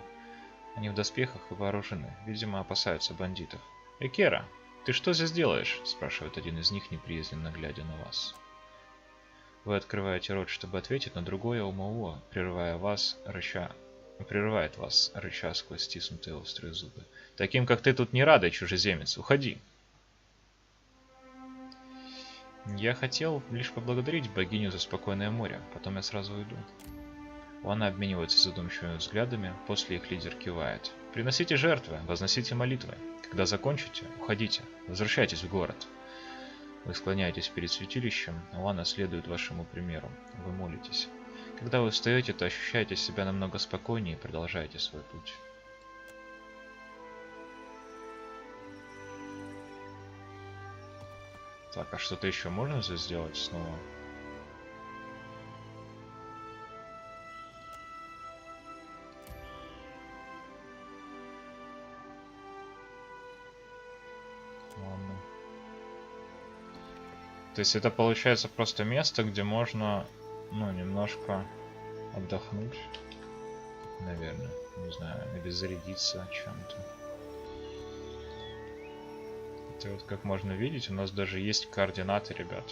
[SPEAKER 1] Они в доспехах и вооружены. Видимо, опасаются бандитов. «Экера, ты что здесь делаешь?» – спрашивает один из них, неприязненно глядя на вас. Вы открываете рот, чтобы ответить, но другое Омауа, прерывает вас, рыча сквозь стиснутые острые зубы. «Таким, как ты, тут не рады, чужеземец. Уходи!» Я хотел лишь поблагодарить богиню за спокойное море, потом я сразу уйду. Она обменивается задумчивыми взглядами, после их лидер кивает. «Приносите жертвы, возносите молитвы. Когда закончите, уходите, возвращайтесь в город». Вы склоняетесь перед святилищем, Лана следует вашему примеру. Вы молитесь. Когда вы встаете, то ощущаете себя намного спокойнее и продолжаете свой путь. Так, а что-то еще можно здесь сделать снова? Ладно. То есть это получается просто место, где можно, ну, немножко отдохнуть. Наверное. Не знаю, или зарядиться чем-то. И вот как можно видеть, у нас даже есть координаты, ребят.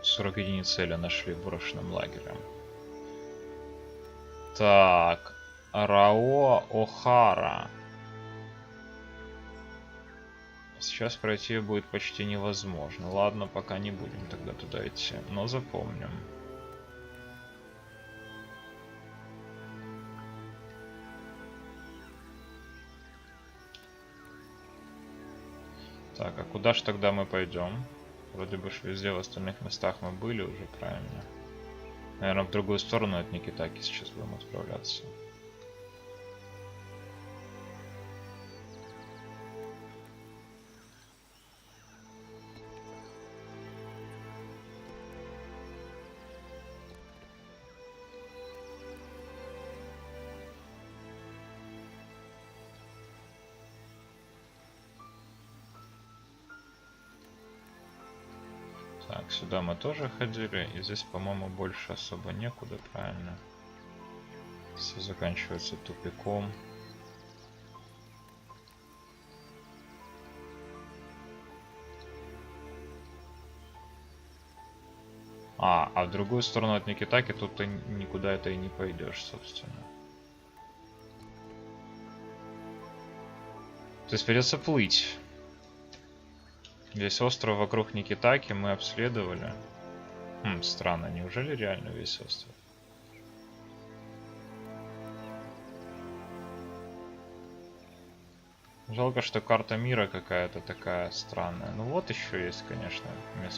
[SPEAKER 1] «40 единиц цели нашли в брошенном лагере». Так, Рао Охара. Сейчас пройти будет почти невозможно. Ладно, пока не будем тогда туда идти, но запомним. Так, а куда ж тогда мы пойдем? Вроде бы везде в остальных местах мы были уже, правильно? Наверное, в другую сторону от Никитаки сейчас будем отправляться. Так, сюда мы тоже ходили, и здесь, по-моему, больше особо некуда, правильно? Все заканчивается тупиком. А в другую сторону от Никитаки тут ты никуда это и не пойдешь, собственно. То есть придется плыть. Весь остров вокруг Никитаки мы обследовали. Странно, неужели реально весь остров? Жалко, что карта мира какая-то такая странная. Ну вот еще есть, конечно,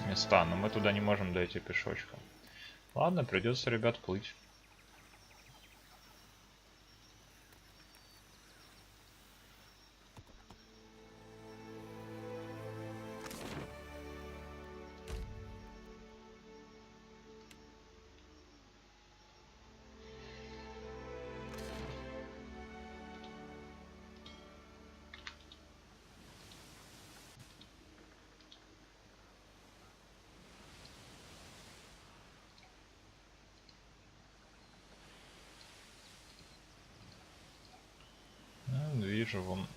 [SPEAKER 1] места, но мы туда не можем дойти пешочком. Ладно, придется, ребят, плыть. Вижу вон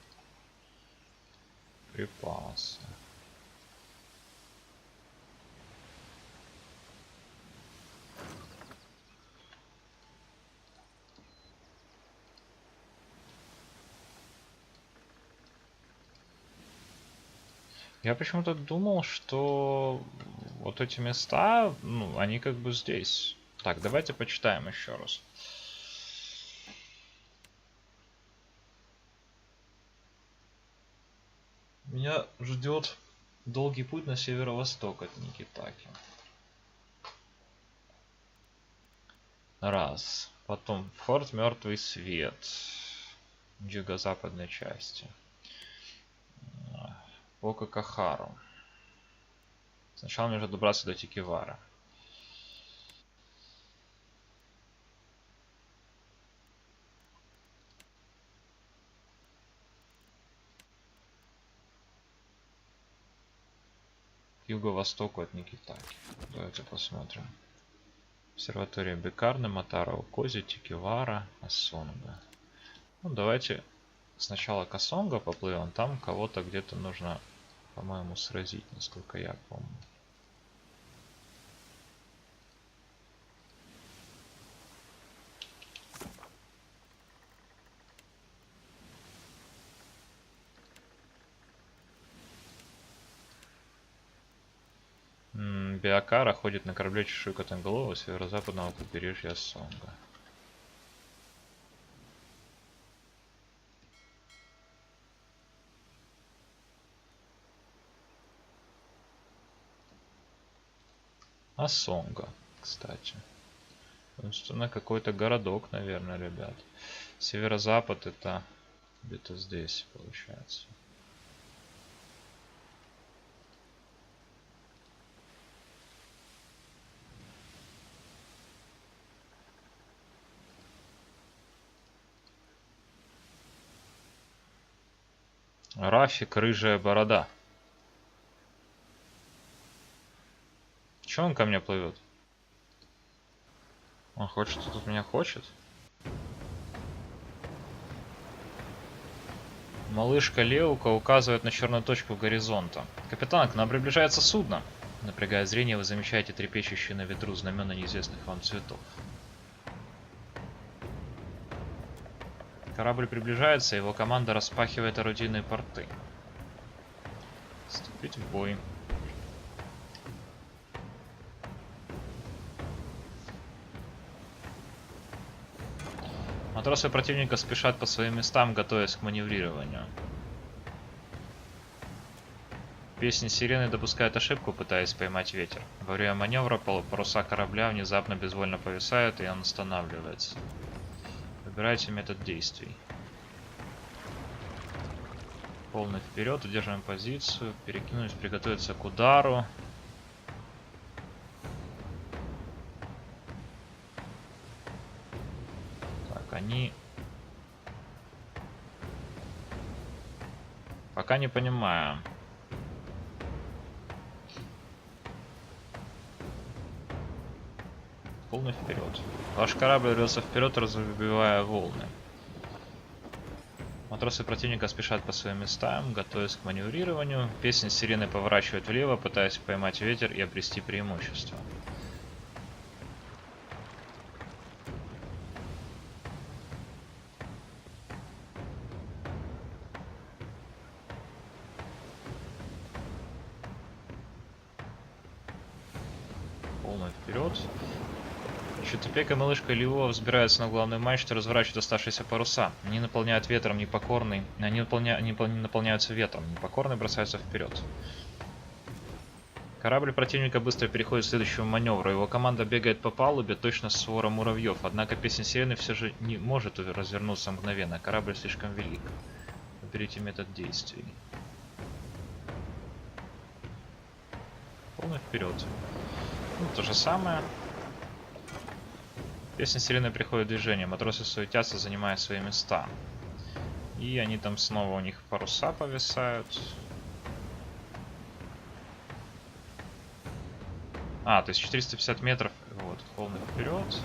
[SPEAKER 1] припасы. Я почему-то думал, что вот эти места, ну, они как бы здесь. Так, давайте почитаем еще раз. Меня ждет долгий путь на северо-восток от Никитаки. Раз. Потом форт Мертвый Свет. В юго-западной части. По Какахару. Сначала мне нужно добраться до Тикивара. К юго-востоку от Никитаки. Давайте посмотрим. Обсерватория Бекарны, Матаро, Кози, Тикивара, Асонга. Ну, давайте сначала к Асонга поплывем. Там кого-то где-то нужно, по-моему, сразить, насколько я помню. Биакара ходит на корабле чешуйка Танголова северо-западного побережья Асонга. Асонга, кстати. На какой-то городок, наверное, ребят. Северо-запад это где-то здесь получается. Рафик, рыжая борода. Че он ко мне плывет? Он хочет, что тут меня хочет? Малышка Леука указывает на черную точку горизонта. Капитан, к нам приближается судно. Напрягая зрение, вы замечаете трепещущие на ветру знамена неизвестных вам цветов. Корабль приближается, его команда распахивает орудийные порты. Вступить в бой. Матросы противника спешат по своим местам, готовясь к маневрированию. Песни сирены допускают ошибку, пытаясь поймать ветер. Во время маневра паруса корабля внезапно безвольно повисают, и он останавливается. Выбирайте метод действий. Полный вперед, удерживаем позицию, перекинуть, приготовиться к удару. Так, они... Пока не понимаю. Полный вперед. Ваш корабль рвется вперед, разбивая волны. Матросы противника спешат по своим местам, готовясь к маневрированию. Песни сирены поворачивают влево, пытаясь поймать ветер и обрести преимущество. Полный вперед. Щитопека и малышка Львова взбираются на главную мачту и разворачивают оставшиеся паруса. Они наполняют ветром непокорный. Они наполняются ветром. Непокорный бросаются вперед. Корабль противника быстро переходит к следующему маневру. Его команда бегает по палубе, точно свора муравьев. Однако песня сирены все же не может развернуться мгновенно. Корабль слишком велик. Выберите метод действий. Полный вперед. Ну, то же самое. Песня сирены приходит в движение. Матросы суетятся, занимая свои места. И они там снова, у них паруса повисают. А, то есть 450 метров. Вот, полный вперед.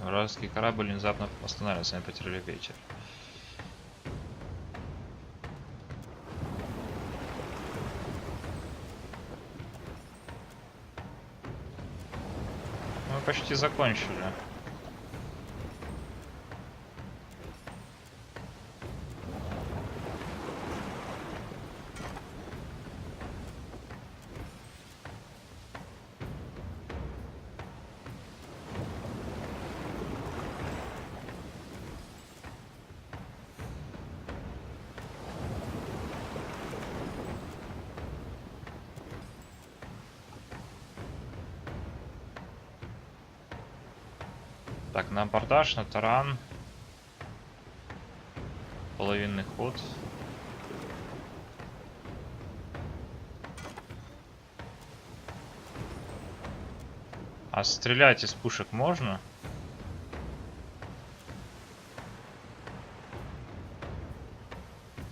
[SPEAKER 1] Вражеский корабль внезапно останавливается, они потеряли ветер. почти закончили. Так, на абордаж, на таран. Половинный ход. А стрелять из пушек можно?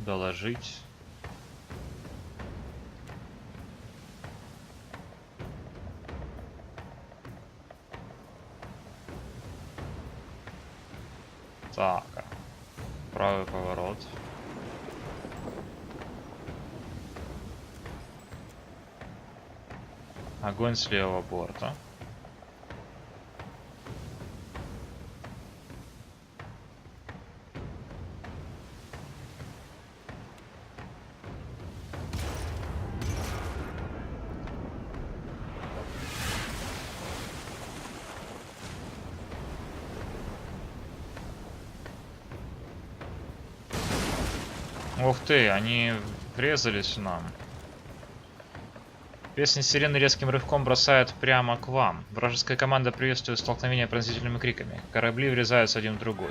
[SPEAKER 1] Доложить. Так, правый поворот. Огонь с левого борта. Ух ты, они врезались в нам. Песня сирены резким рывком бросает прямо к вам. Вражеская команда приветствует столкновение пронзительными криками. Корабли врезаются один в другой.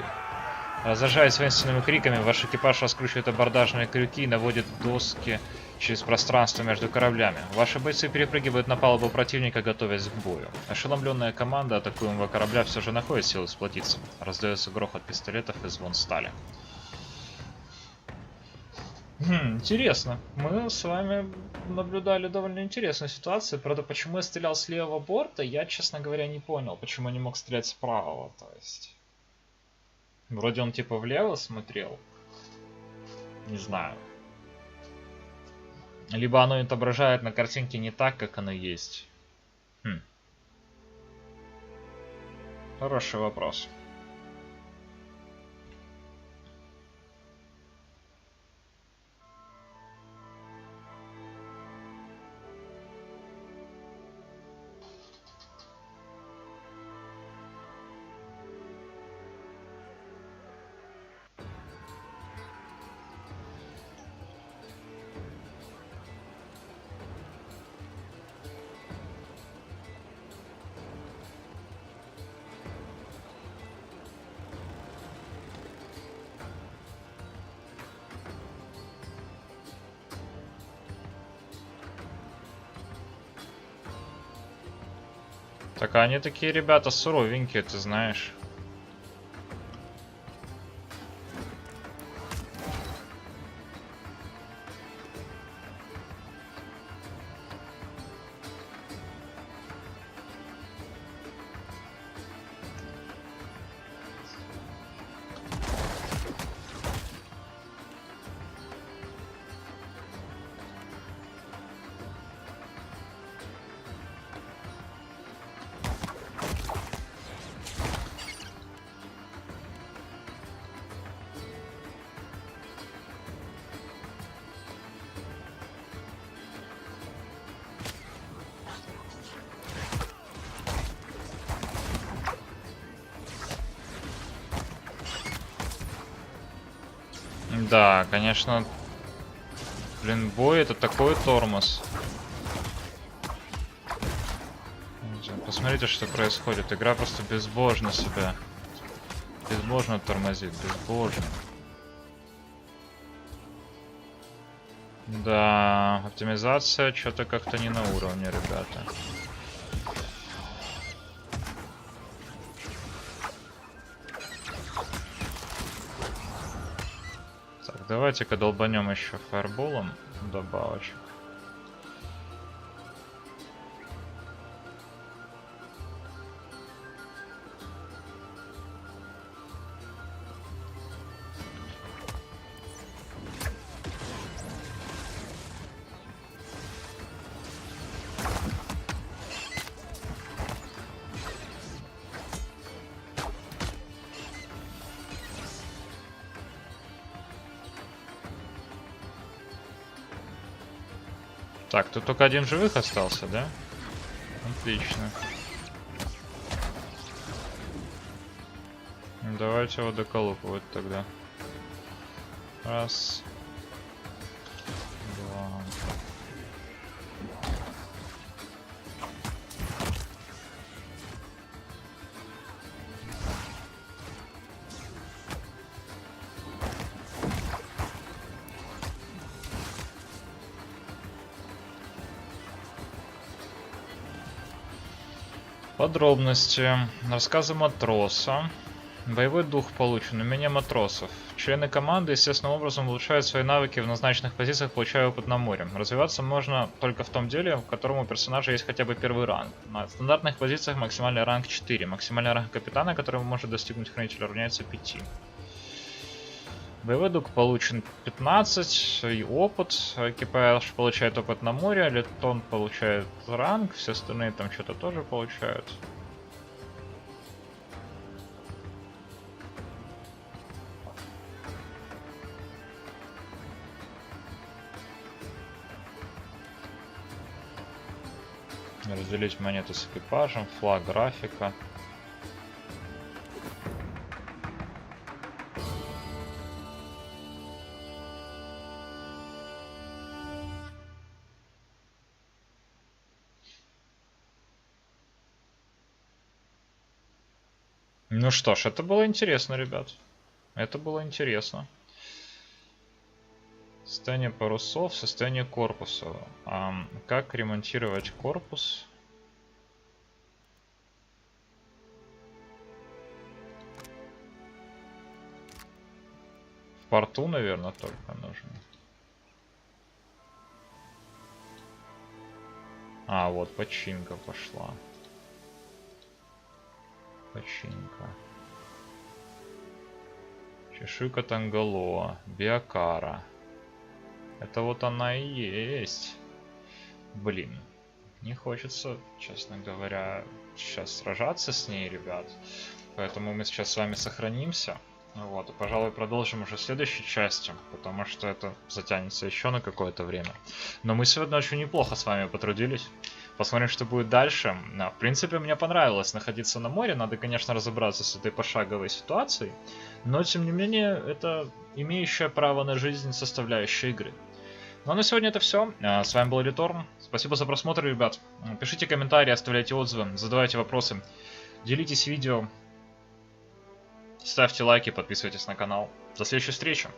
[SPEAKER 1] Разражаясь воинственными криками, ваш экипаж раскручивает абордажные крюки и наводит доски через пространство между кораблями. Ваши бойцы перепрыгивают на палубу противника, готовясь к бою. Ошеломленная команда атакуемого корабля все же находит силы сплотиться. Раздается грохот пистолетов и звон стали. Интересно. Мы с вами наблюдали довольно интересную ситуацию. Правда, почему я стрелял с левого борта, я, честно говоря, не понял. Почему я не мог стрелять с правого, то есть. Вроде он типа влево смотрел. Не знаю. Либо оно отображает на картинке не так, как оно есть. Хороший вопрос. Так, а они такие ребята суровенькие, ты знаешь. Да, конечно. Блин, бой это такой тормоз. Посмотрите, что происходит. Игра просто безбожно себя. Безбожно тормозит, безбожно. Да, оптимизация что-то как-то не на уровне, ребята. Так, давайте-ка долбанем еще фаерболом добавочек. Так, тут только один живых остался, да? Отлично. Давайте его доколупывать тогда. Раз. Два. Подробности. Рассказы матроса. Боевой дух получен. Умение матросов. Члены команды естественным образом улучшают свои навыки в назначенных позициях, получая опыт на море. Развиваться можно только в том деле, в котором у персонажа есть хотя бы первый ранг. На стандартных позициях максимальный ранг 4. Максимальный ранг капитана, который может достигнуть хранитель, равняется 5. Боевой дух получен 15, и опыт. Экипаж получает опыт на море, Летон получает ранг, все остальные там что-то тоже получают. Разделить монеты с экипажем, флаг, графика. Ну что ж, это было интересно, ребят. Это было интересно. Состояние парусов, состояние корпуса. Как ремонтировать корпус? В порту, наверное, только нужно. Вот починка пошла. Починка. Чешуйка Тангалоа. Биокара. Это вот она и есть. Блин. Не хочется, честно говоря, сейчас сражаться с ней, ребят. Поэтому мы сейчас с вами сохранимся. Вот, и, пожалуй, продолжим уже в следующей части, потому что это затянется еще на какое-то время. Но мы сегодня очень неплохо с вами потрудились. Посмотрим, что будет дальше. В принципе, мне понравилось находиться на море. Надо, конечно, разобраться с этой пошаговой ситуацией. Но, тем не менее, это имеющая право на жизнь составляющая игры. Ну а на сегодня это все. С вами был Реторн. Спасибо за просмотр, ребят. Пишите комментарии, оставляйте отзывы, задавайте вопросы. Делитесь видео. Ставьте лайки, подписывайтесь на канал. До следующей встречи.